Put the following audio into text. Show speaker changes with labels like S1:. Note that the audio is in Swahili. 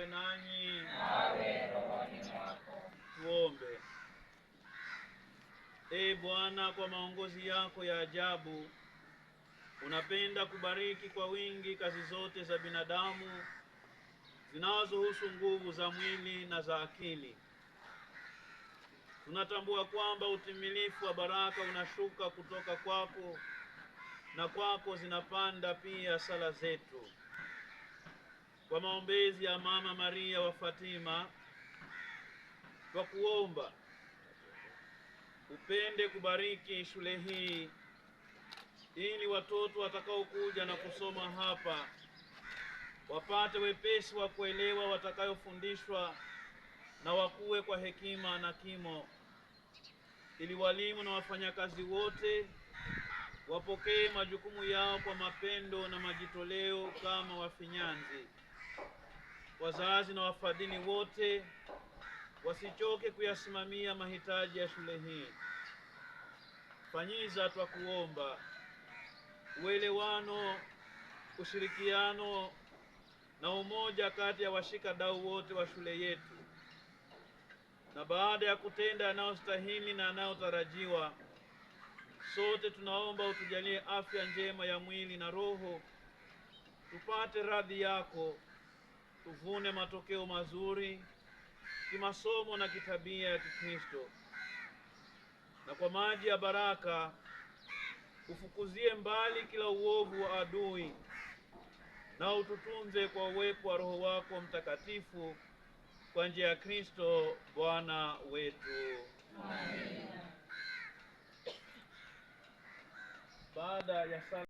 S1: nanyi
S2: nawe rohoni mwako.
S1: Tuombe. Ee Bwana, kwa maongozi yako ya ajabu unapenda kubariki kwa wingi kazi zote za binadamu zinazohusu nguvu za mwili na za akili. Tunatambua kwamba utimilifu wa baraka unashuka kutoka kwako, na kwako zinapanda pia sala zetu. Kwa maombezi ya Mama Maria wa Fatima, kwa kuomba upende kubariki shule hii, ili watoto watakaokuja na kusoma hapa wapate wepesi wa kuelewa watakayofundishwa, na wakuwe kwa hekima na kimo, ili walimu na wafanyakazi wote wapokee majukumu yao kwa mapendo na majitoleo kama wafinyanzi. Wazazi na wafadhili wote wasichoke kuyasimamia mahitaji ya shule hii. Fanyiza twakuomba uelewano, ushirikiano na umoja kati ya washikadau wote wa shule yetu, na baada ya kutenda yanayostahili na yanayotarajiwa, sote tunaomba utujalie afya njema ya mwili na roho, tupate radhi yako, tuvune matokeo mazuri kimasomo na kitabia ya Kikristo. Na kwa maji ya baraka ufukuzie mbali kila uovu wa adui, na ututunze kwa uwepo wa Roho wako Mtakatifu, kwa njia ya Kristo Bwana wetu.
S2: Amina.
S1: Baada ya